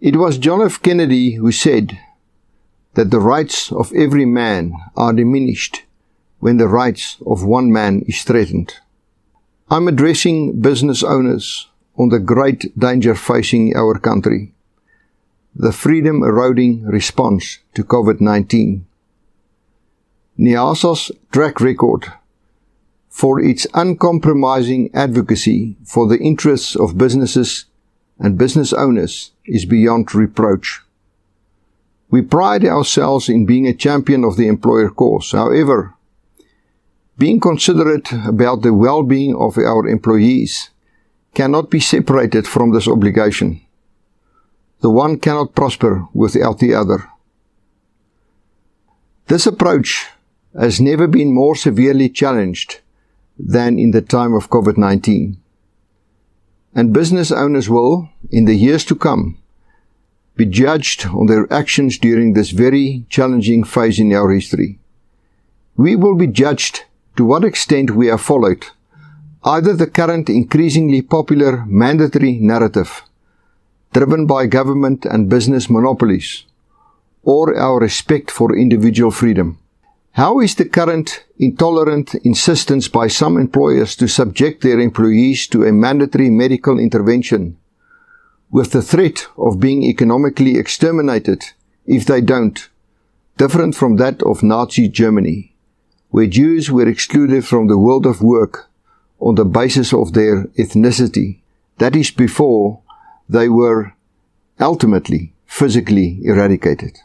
It was John F. Kennedy who said that the rights of every man are diminished when the rights of one man is threatened. I'm addressing business owners on the great danger facing our country, the freedom-eroding response to COVID-19. NEASA's track record for its uncompromising advocacy for the interests of businesses and business owners is beyond reproach. We pride ourselves in being a champion of the employer cause. However, being considerate about the well-being of our employees cannot be separated from this obligation. The one cannot prosper without the other. This approach has never been more severely challenged than in the time of COVID-19. And business owners will, in the years to come, be judged on their actions during this very challenging phase in our history. We will be judged to what extent we have followed either the current increasingly popular mandatory narrative driven by government and business monopolies, or our respect for individual freedom. How is the current intolerant insistence by some employers to subject their employees to a mandatory medical intervention with the threat of being economically exterminated if they don't, different from that of Nazi Germany, where Jews were excluded from the world of work on the basis of their ethnicity, that is before they were ultimately physically eradicated.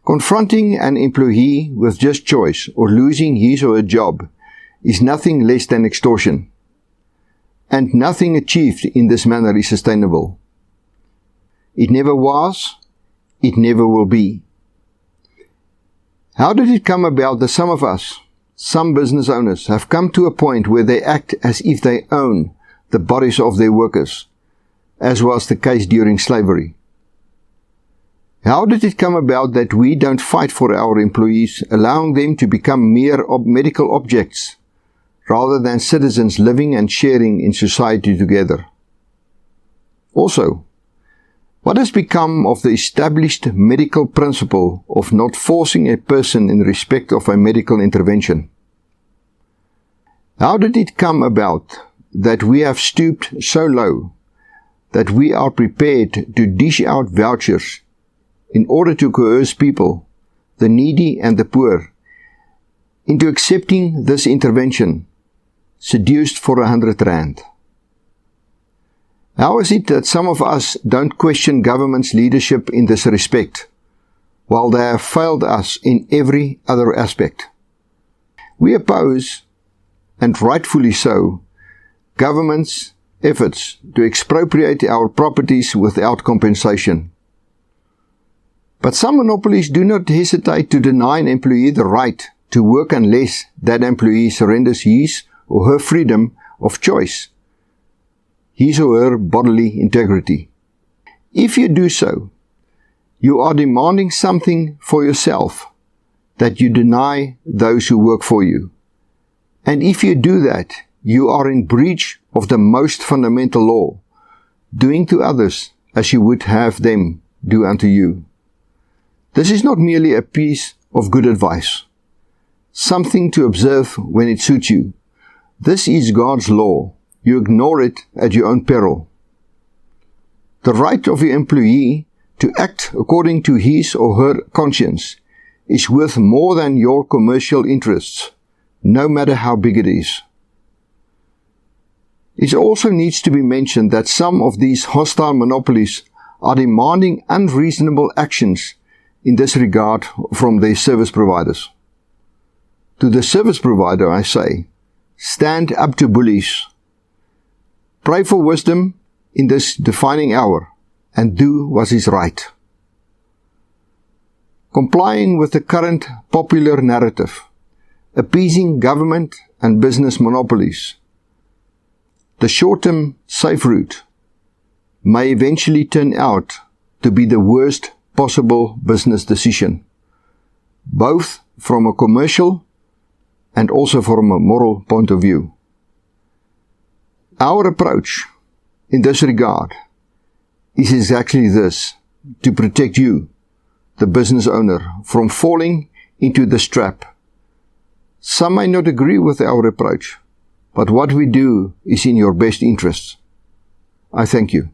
Confronting an employee with just choice or losing his or her job is nothing less than extortion, and nothing achieved in this manner is sustainable. It never was, it never will be. How did it come about that some of us, some business owners, have come to a point where they act as if they own the bodies of their workers, as was the case during slavery? How did it come about that we don't fight for our employees, allowing them to become mere medical objects, rather than citizens living and sharing in society together? Also, what has become of the established medical principle of not forcing a person in respect of a medical intervention? How did it come about that we have stooped so low that we are prepared to dish out vouchers in order to coerce people, the needy and the poor, into accepting this intervention, seduced for 100 rand? How is it that some of us don't question government's leadership in this respect, while they have failed us in every other aspect? We oppose, and rightfully so, government's efforts to expropriate our properties without compensation. But some monopolies do not hesitate to deny an employee the right to work unless that employee surrenders his or her freedom of choice, his or her bodily integrity. If you do so, you are demanding something for yourself that you deny those who work for you. And if you do that, you are in breach of the most fundamental law, doing to others as you would have them do unto you. This is not merely a piece of good advice, something to observe when it suits you. This is God's law. You ignore it at your own peril. The right of your employee to act according to his or her conscience is worth more than your commercial interests, no matter how big it is. It also needs to be mentioned that some of these hostile monopolies are demanding unreasonable actions in this regard from their service providers. To the service provider, I say, stand up to bullies. Pray for wisdom in this defining hour and do what is right. Complying with the current popular narrative, appeasing government and business monopolies, the short-term safe route may eventually turn out to be the worst possible business decision, both from a commercial and also from a moral point of view. Our approach in this regard is exactly this, to protect you, the business owner, from falling into this trap. Some may not agree with our approach, but what we do is in your best interests. I thank you.